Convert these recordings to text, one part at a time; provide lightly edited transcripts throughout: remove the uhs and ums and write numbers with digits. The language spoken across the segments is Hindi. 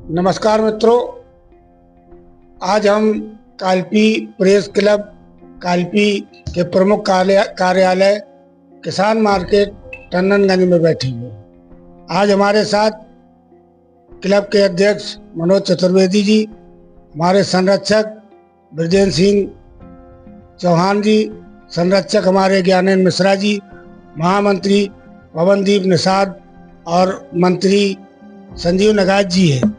नमस्कार मित्रों, आज हम कालपी प्रेस क्लब कालपी के प्रमुख कार्यालय किसान मार्केट टंडनगंज में बैठे हुए। आज हमारे साथ क्लब के अध्यक्ष मनोज चतुर्वेदी जी, हमारे संरक्षक ब्रजेंद्र सिंह चौहान जी, संरक्षक हमारे ज्ञानेंद्र मिश्रा जी, महामंत्री पवनदीप निषाद और मंत्री संजीव नगाज जी है।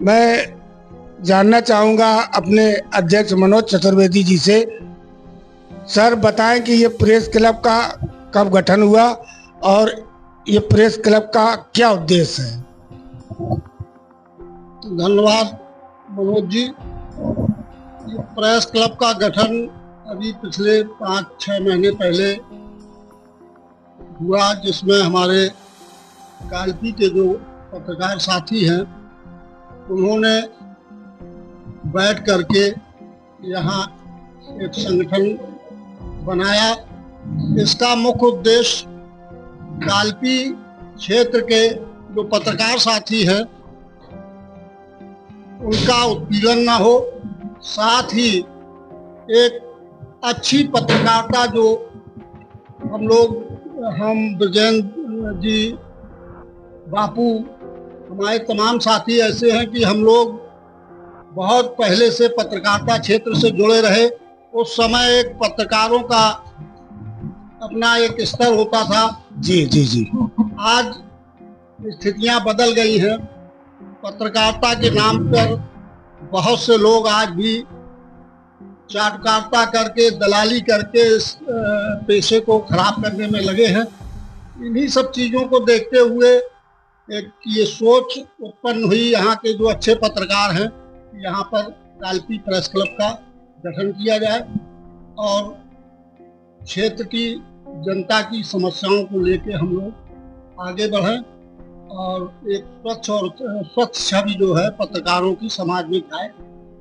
मैं जानना चाहूँगा अपने अध्यक्ष मनोज चतुर्वेदी जी से, सर बताएं कि ये प्रेस क्लब का कब गठन हुआ और ये प्रेस क्लब का क्या उद्देश्य है। धन्यवाद मनोज जी। ये प्रेस क्लब का गठन अभी पिछले 5-6 महीने पहले हुआ, जिसमें हमारे कालपी के जो पत्रकार साथी हैं उन्होंने बैठ करके यहाँ एक संगठन बनाया। इसका मुख्य उद्देश्य कालपी क्षेत्र के जो पत्रकार साथी हैं उनका उत्पीड़न न हो, साथ ही एक अच्छी पत्रकारिता जो हम ब्रजेंद्र जी, बापू, हमारे तमाम साथी ऐसे हैं कि हम लोग बहुत पहले से पत्रकारिता क्षेत्र से जुड़े रहे। उस समय एक पत्रकारों का अपना एक स्तर होता था। जी जी जी। आज स्थितियां बदल गई हैं। पत्रकारिता के नाम पर बहुत से लोग आज भी चाटकारिता करके, दलाली करके इस पेशे को खराब करने में लगे हैं। इन्हीं सब चीज़ों को देखते हुए एक ये सोच उत्पन्न हुई यहाँ के जो अच्छे पत्रकार हैं, यहाँ पर कालपी प्रेस क्लब का गठन किया जाए और क्षेत्र की जनता की समस्याओं को लेके हम लोग आगे बढ़ें और एक स्वच्छ छवि जो है पत्रकारों की समाज में जाए।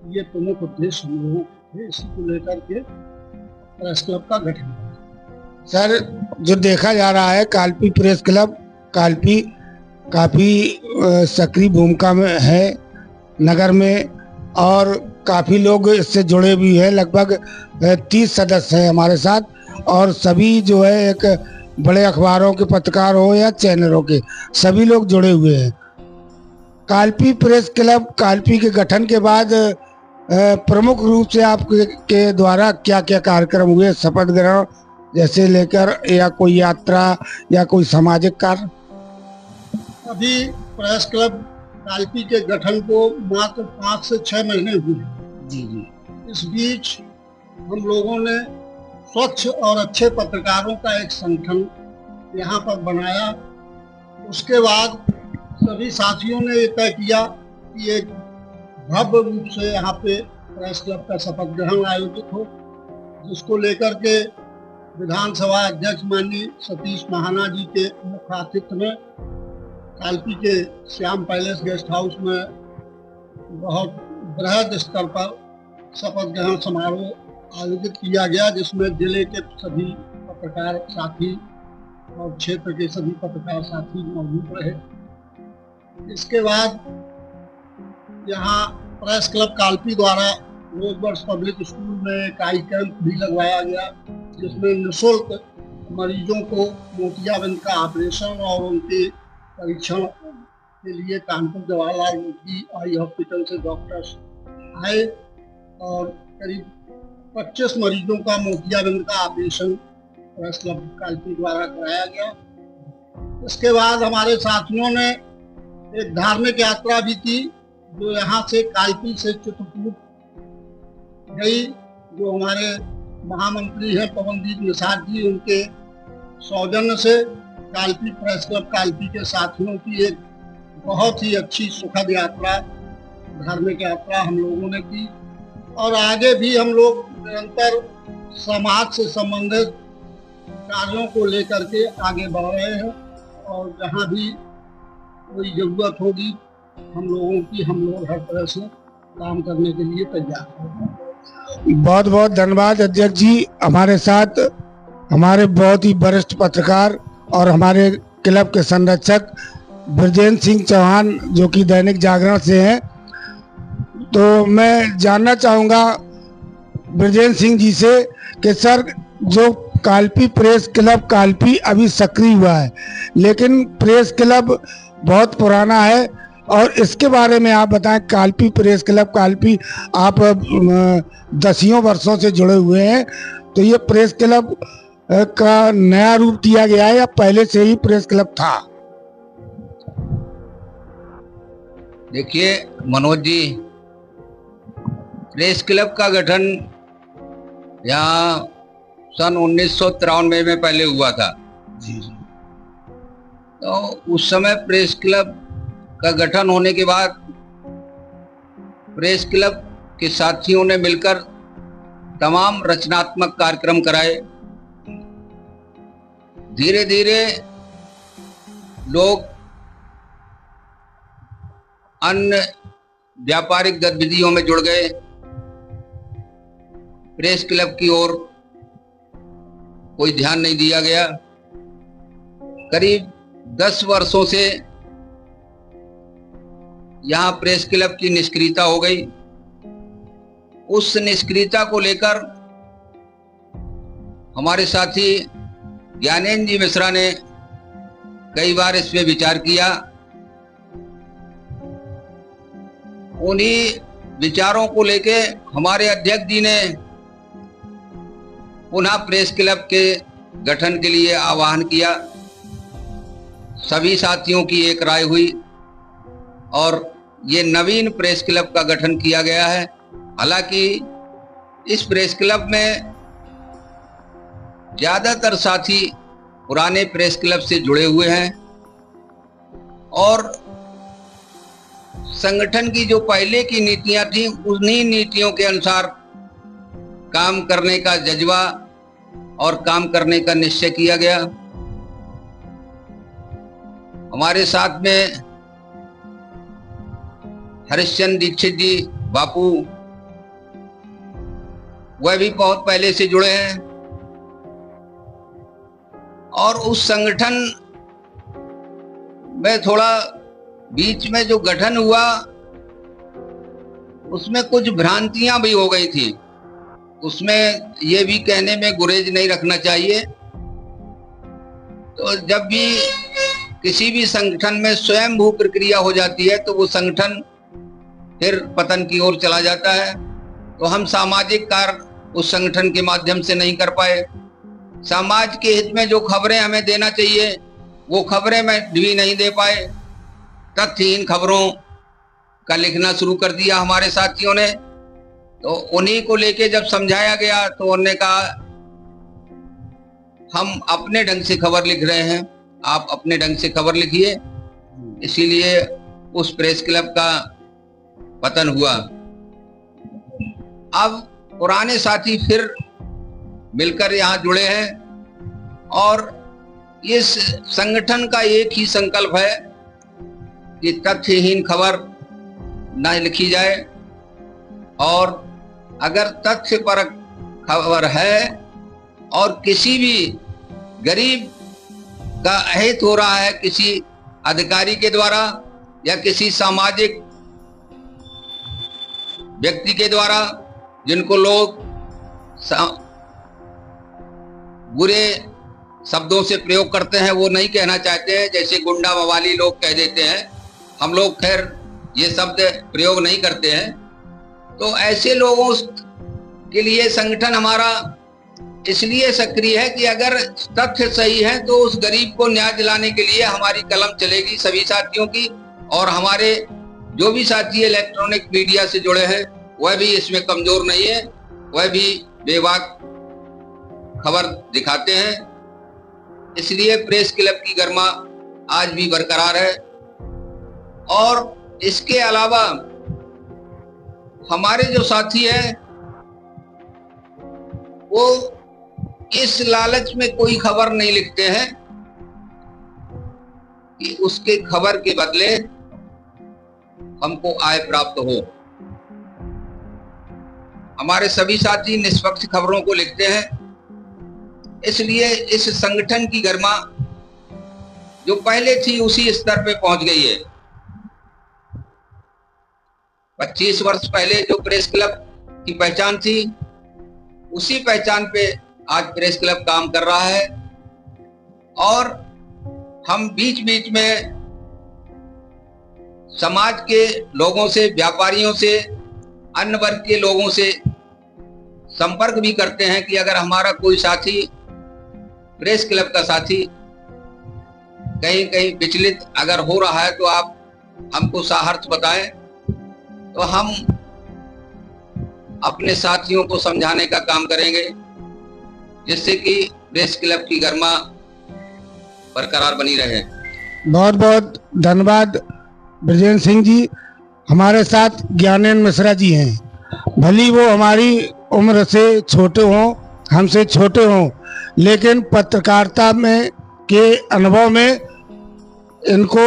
ये प्रमुख उद्देश्य हम लोगों के, इसी को लेकर के प्रेस क्लब का गठन। सर, जो देखा जा रहा है कालपी प्रेस क्लब कालपी काफ़ी सक्रिय भूमिका में है नगर में और काफ़ी लोग इससे जुड़े भी हैं। लगभग 30 सदस्य हैं हमारे साथ और सभी जो है एक बड़े अखबारों के पत्रकार हो या चैनलों के, सभी लोग जुड़े हुए हैं। कालपी प्रेस क्लब कालपी के गठन के बाद प्रमुख रूप से आपके द्वारा क्या क्या कार्यक्रम हुए, शपथ ग्रहण जैसे लेकर या कोई यात्रा या कोई सामाजिक कार्य? अभी प्रेस क्लब कालपी के गठन को मात्र 5 से 6 महीने हुए। जी जी। इस बीच हम लोगों ने स्वच्छ और अच्छे पत्रकारों का एक संगठन यहाँ पर बनाया। उसके बाद सभी साथियों ने ये तय किया कि एक भव्य रूप से यहाँ पे प्रेस क्लब का शपथ ग्रहण आयोजित हो, जिसको लेकर के विधानसभा अध्यक्ष माननीय सतीश महाना जी के मुख्य आतिथ्य में कालपी के श्याम पैलेस गेस्ट हाउस में बहुत बृहद स्तर पर शपथ ग्रहण समारोह आयोजित किया गया, जिसमें जिले के सभी पत्रकार साथी और क्षेत्र के सभी पत्रकार साथी मौजूद रहे। इसके बाद यहाँ प्रेस क्लब कालपी द्वारा रोजवर्ष पब्लिक स्कूल में एक आई कैंप भी लगवाया गया, जिसमें निःशुल्क मरीजों को मोतियाबिंद का ऑपरेशन और उनके परीक्षण के लिए कानपुर जवाहरलाल नेहरू आई हॉस्पिटल से डॉक्टर्स आए और करीब 25 मरीजों का मोतियाबिंद का ऑपरेशन प्रेस क्लब कालपी द्वारा कराया गया। इसके बाद हमारे साथियों ने एक धार्मिक यात्रा भी की, जो यहाँ से कालपी से चित्रकूट गई, जो हमारे महामंत्री हैं पवनदीप निषाद जी, उनके सौजन्य से कालपी प्रेस क्लब कालपी के साथियों की एक बहुत ही अच्छी सुखद यात्रा, धार्मिक यात्रा हम लोगों ने की और आगे भी हम लोग निरंतर समाज से संबंधित कार्यों को लेकर के आगे बढ़ रहे हैं और जहाँ भी कोई जरूरत होगी हम लोगों की, हम लोग हर तरह से काम करने के लिए तैयार हैं। बहुत बहुत धन्यवाद अध्यक्ष जी। हमारे साथ हमारे बहुत ही वरिष्ठ पत्रकार और हमारे क्लब के संरक्षक ब्रजेंद्र सिंह चौहान, जो कि दैनिक जागरण से हैं। तो मैं जानना चाहूँगा ब्रजेंद्र सिंह जी से कि सर, जो कालपी प्रेस क्लब कालपी अभी सक्रिय हुआ है, लेकिन प्रेस क्लब बहुत पुराना है, और इसके बारे में आप बताएं। कालपी प्रेस क्लब कालपी, आप दसियों वर्षों से जुड़े हुए हैं, तो ये प्रेस क्लब का नया रूप दिया गया है या पहले से ही प्रेस क्लब था? देखिए मनोज जी, प्रेस क्लब का गठन यहाँ सन 1993 में पहले हुआ था जी। तो उस समय प्रेस क्लब का गठन होने के बाद प्रेस क्लब के साथियों ने मिलकर तमाम रचनात्मक कार्यक्रम कराए। धीरे धीरे लोग अन्य व्यापारिक गतिविधियों में जुड़ गए। प्रेस क्लब की ओर कोई ध्यान नहीं दिया गया। करीब 10 वर्षों से यहाँ प्रेस क्लब की निष्क्रियता हो गई। उस निष्क्रियता को लेकर हमारे साथी ज्ञानेंद्र जी मिश्रा ने कई बार इस पे विचार किया। उन्हीं विचारों को लेके हमारे अध्यक्ष जी ने पुनः प्रेस क्लब के गठन के लिए आह्वान किया। सभी साथियों की एक राय हुई और ये नवीन प्रेस क्लब का गठन किया गया है। हालांकि इस प्रेस क्लब में ज्यादातर साथी पुराने प्रेस क्लब से जुड़े हुए हैं और संगठन की जो पहले की नीतियां थी, उन्हीं नीतियों के अनुसार काम करने का जज्बा और काम करने का निश्चय किया गया। हमारे साथ में हरिश्चंद्र दीक्षित जी बापू, वह भी बहुत पहले से जुड़े हैं। और उस संगठन में थोड़ा बीच में जो गठन हुआ उसमें कुछ भ्रांतियां भी हो गई थी। उसमें ये भी कहने में गुरेज नहीं रखना चाहिए। तो जब भी किसी भी संगठन में स्वयंभू प्रक्रिया हो जाती है तो वो संगठन फिर पतन की ओर चला जाता है। तो हम सामाजिक कार्य उस संगठन के माध्यम से नहीं कर पाए। समाज के हित में जो खबरें हमें देना चाहिए वो खबरें में भी नहीं दे पाए। तथ्यहीन खबरों का लिखना शुरू कर दिया हमारे साथियों ने। तो उन्हीं को लेके जब समझाया गया तो उन्होंने कहा हम अपने ढंग से खबर लिख रहे हैं, आप अपने ढंग से खबर लिखिए। इसीलिए उस प्रेस क्लब का पतन हुआ। अब पुराने साथी फिर मिलकर यहाँ जुड़े हैं और इस संगठन का एक ही संकल्प है कि तथ्यहीन खबर न लिखी जाए और अगर तथ्य पर खबर है और किसी भी गरीब का अहित हो रहा है किसी अधिकारी के द्वारा या किसी सामाजिक व्यक्ति के द्वारा, जिनको लोग बुरे शब्दों से प्रयोग करते हैं, वो नहीं कहना चाहते हैं, जैसे गुंडा मवाली लोग कह देते हैं। हम लोग खैर ये शब्द प्रयोग नहीं करते हैं। तो ऐसे लोगों के लिए संगठन हमारा इसलिए सक्रिय है कि अगर तथ्य सही है तो उस गरीब को न्याय दिलाने के लिए हमारी कलम चलेगी सभी साथियों की। और हमारे जो भी साथी इलेक्ट्रॉनिक मीडिया से जुड़े हैं वह भी इसमें कमजोर नहीं है, वह भी बेबाक खबर दिखाते हैं। इसलिए प्रेस क्लब की गरिमा आज भी बरकरार है। और इसके अलावा हमारे जो साथी हैं वो इस लालच में कोई खबर नहीं लिखते हैं कि उसके खबर के बदले हमको आय प्राप्त हो। हमारे सभी साथी निष्पक्ष खबरों को लिखते हैं। इसलिए इस संगठन की गरिमा जो पहले थी उसी स्तर पे पहुंच गई है। 25 वर्ष पहले जो प्रेस क्लब की पहचान थी, उसी पहचान पे आज प्रेस क्लब काम कर रहा है। और हम बीच बीच में समाज के लोगों से, व्यापारियों से, अन्य वर्ग के लोगों से संपर्क भी करते हैं कि अगर हमारा कोई साथी, प्रेस क्लब का साथी कहीं कहीं विचलित अगर हो रहा है तो आप हमको साहर्थ बताएं, तो हम अपने साथियों को समझाने का काम करेंगे, जिससे कि प्रेस क्लब की गरिमा बरकरार बनी रहे। बहुत बहुत धन्यवाद ब्रजेंद्र सिंह जी। हमारे साथ ज्ञानेंद्र मिश्रा जी हैं। भली वो हमारी उम्र से छोटे हों, हमसे छोटे हों, लेकिन पत्रकारिता में के अनुभव में इनको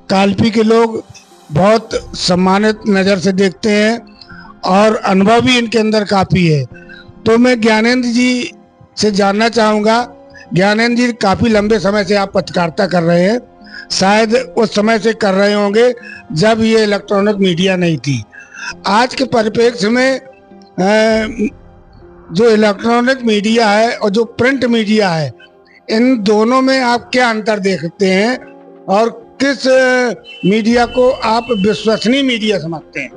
कालपी के लोग बहुत सम्मानित नज़र से देखते हैं और अनुभव भी इनके अंदर काफ़ी है। तो मैं ज्ञानेंद्र जी से जानना चाहूँगा, ज्ञानेंद्र जी काफ़ी लंबे समय से आप पत्रकारिता कर रहे हैं, शायद उस समय से कर रहे होंगे जब ये इलेक्ट्रॉनिक मीडिया नहीं थी। आज के परिप्रेक्ष्य में जो इलेक्ट्रॉनिक मीडिया है और जो प्रिंट मीडिया है, इन दोनों में आप क्या अंतर देखते हैं और किस मीडिया को आप विश्वसनीय मीडिया समझते हैं?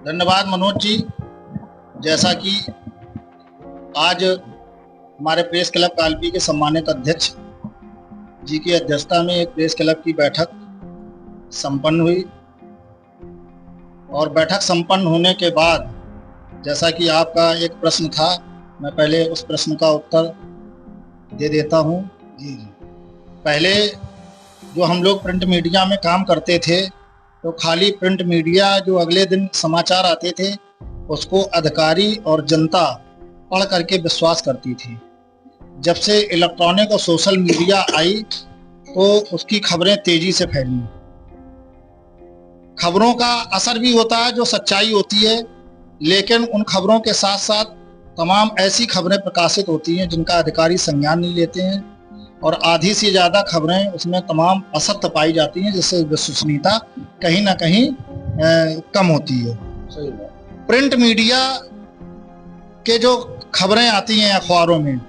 धन्यवाद मनोज जी। जैसा कि आज हमारे प्रेस क्लब कालपी के सम्मानित अध्यक्ष जी की अध्यक्षता में एक प्रेस क्लब की बैठक संपन्न हुई, और बैठक संपन्न होने के बाद जैसा कि आपका एक प्रश्न था, मैं पहले उस प्रश्न का उत्तर दे देता हूँ। जी, पहले जो हम लोग प्रिंट मीडिया में काम करते थे, तो खाली प्रिंट मीडिया जो अगले दिन समाचार आते थे उसको अधिकारी और जनता पढ़ करके विश्वास करती थी। जब से इलेक्ट्रॉनिक और सोशल मीडिया आई तो उसकी खबरें तेजी से फैली। खबरों का असर भी होता है जो सच्चाई होती है, लेकिन उन खबरों के साथ साथ तमाम ऐसी खबरें प्रकाशित होती हैं जिनका अधिकारी संज्ञान नहीं लेते हैं, और आधी से ज़्यादा खबरें उसमें तमाम असत्य पाई जाती हैं, जिससे विश्वसनीयता कहीं ना कहीं कम होती है। प्रिंट मीडिया के जो खबरें आती हैं अखबारों में,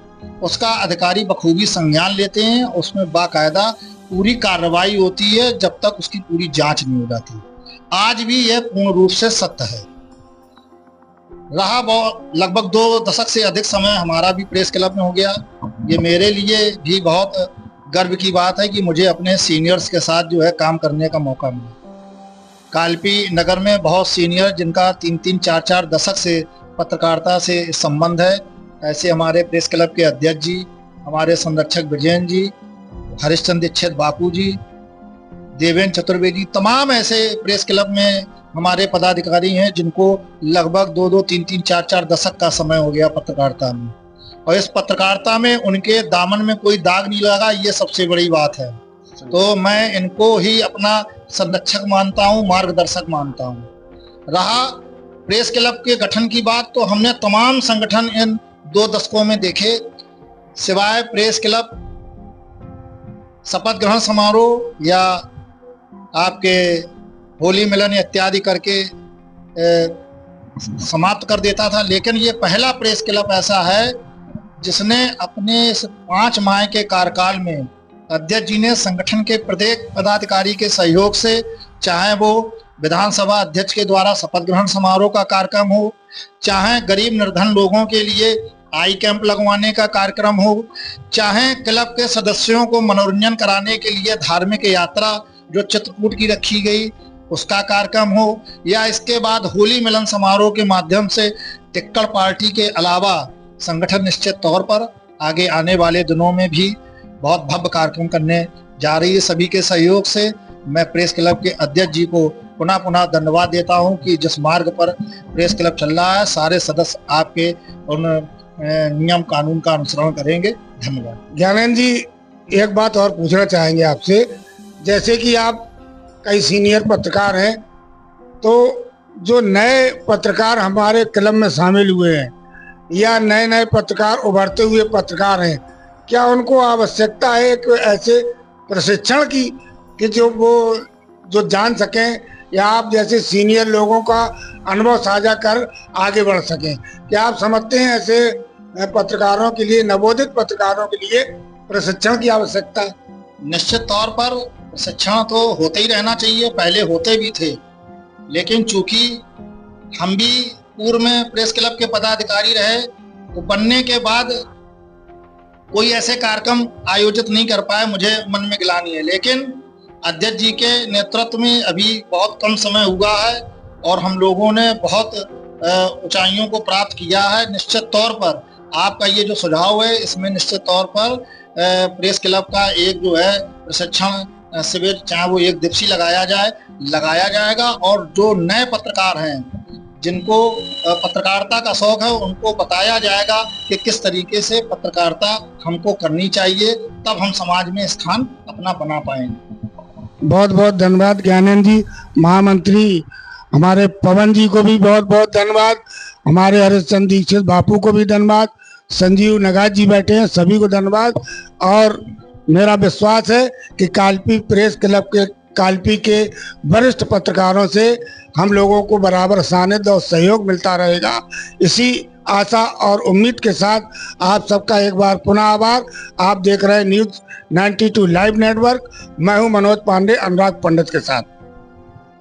उसका अधिकारी बखूबी संज्ञान लेते हैं, उसमें बाकायदा पूरी कार्रवाई होती है जब तक उसकी पूरी जांच नहीं हो जाती। आज भी यह पूर्ण रूप से सत्य है। रहा लगभग 2 दशक से अधिक समय हमारा भी प्रेस क्लब में हो गया। ये मेरे लिए भी बहुत गर्व की बात है कि मुझे अपने सीनियर्स के साथ जो है काम करने का मौका मिला। कालपी नगर में बहुत सीनियर जिनका 3-3, 4-4 दशक से पत्रकारिता से संबंध है, ऐसे हमारे प्रेस क्लब के अध्यक्ष जी, हमारे संरक्षक ब्रजेंद्र जी, हरिश्चंद्र दीक्षित बापू जी, देवेंद्र चतुर्वेदी, तमाम ऐसे प्रेस क्लब में हमारे पदाधिकारी हैं जिनको लगभग 2-2, 3-3, 4-4 दशक का समय हो गया पत्रकारिता में, और इस पत्रकारिता में उनके दामन में कोई दाग नहीं लगा, ये सबसे बड़ी बात है। तो मैं इनको ही अपना संरक्षक मानता हूँ, मार्गदर्शक मानता हूँ। रहा प्रेस क्लब के गठन की बात, तो हमने तमाम संगठन इन 2 दशकों में देखे, सिवाय प्रेस क्लब शपथ ग्रहण समारोह या आपके होली मिलन इत्यादि करके समाप्त कर देता था, लेकिन ये पहला प्रेस क्लब ऐसा है जिसने अपने इस 5 माह के कार्यकाल में अध्यक्ष जी ने संगठन के प्रत्येक पदाधिकारी के सहयोग से, चाहे वो विधानसभा अध्यक्ष के द्वारा शपथ ग्रहण समारोह का कार्यक्रम हो, चाहे गरीब निर्धन लोगों के लिए आई कैंप लगवाने का कार्यक्रम हो, चाहे क्लब के सदस्यों को मनोरंजन कराने के लिए धार्मिक यात्रा जो चित्रकूट की रखी गई उसका कार्यक्रम हो, या इसके बाद होली मिलन समारोह के माध्यम से टिक्कर पार्टी के अलावा संगठन निश्चित तौर पर आगे आने वाले दिनों में भी बहुत भव्य कार्यक्रम करने जा रही है। सभी के सहयोग से मैं प्रेस क्लब के अध्यक्ष जी को पुनः पुनः धन्यवाद देता हूं कि जिस मार्ग पर प्रेस क्लब चल रहा है, सारे सदस्य आपके उन नियम कानून का अनुसरण करेंगे। धन्यवाद। ज्ञानेंद्र जी, एक बात और पूछना चाहेंगे आपसे, जैसे कि आप कई सीनियर पत्रकार हैं, तो जो नए पत्रकार हमारे क्लब में शामिल हुए हैं या नए पत्रकार उभरते हुए पत्रकार हैं, क्या उनको आवश्यकता है कि ऐसे प्रशिक्षण की कि जो जान सकें, या आप जैसे सीनियर लोगों का अनुभव साझा कर आगे बढ़ सकें। क्या आप समझते हैं ऐसे पत्रकारों के लिए, नवोदित पत्रकारों के लिए प्रशिक्षण की आवश्यकता है? निश्चित तौर पर प्रशिक्षण तो होते ही रहना चाहिए, पहले होते भी थे, लेकिन चूंकि हम भी पूर्व में प्रेस क्लब के पदाधिकारी रहे तो बनने के बाद कोई ऐसे कार्यक्रम आयोजित नहीं कर पाए, मुझे मन में गिलानी है। लेकिन अध्यक्ष जी के नेतृत्व में अभी बहुत कम समय हुआ है और हम लोगों ने बहुत ऊंचाइयों को प्राप्त किया है। निश्चित तौर पर आपका ये जो सुझाव है, इसमें निश्चित तौर पर प्रेस क्लब का एक जो है प्रशिक्षण शिविर, चाहे वो 1 दिवसीय लगाया जाएगा। और जो नए पत्रकार हैं, जिनको पत्रकारिता का शौक है, उनको बताया जाएगा कि किस तरीके से पत्रकारिता हमको करनी चाहिए, तब हम समाज में स्थान अपना बना पाएंगे। बहुत बहुत धन्यवाद ज्ञानेंद्र जी। महामंत्री हमारे पवन जी को भी बहुत बहुत धन्यवाद। हमारे हरिश्चंद्र दीक्षित बापू को भी धन्यवाद। संजीव नगाज जी बैठे हैं, सभी को धन्यवाद। और मेरा विश्वास है कि कालपी प्रेस क्लब के, कालपी के वरिष्ठ पत्रकारों से हम लोगों को बराबर सानिध्य और सहयोग मिलता रहेगा। इसी आशा और उम्मीद के साथ आप सबका एक बार पुनः आभार। आप देख रहे हैं न्यूज़ 92 लाइव नेटवर्क। मैं हूं मनोज पांडे, अनुराग पंडित के साथ।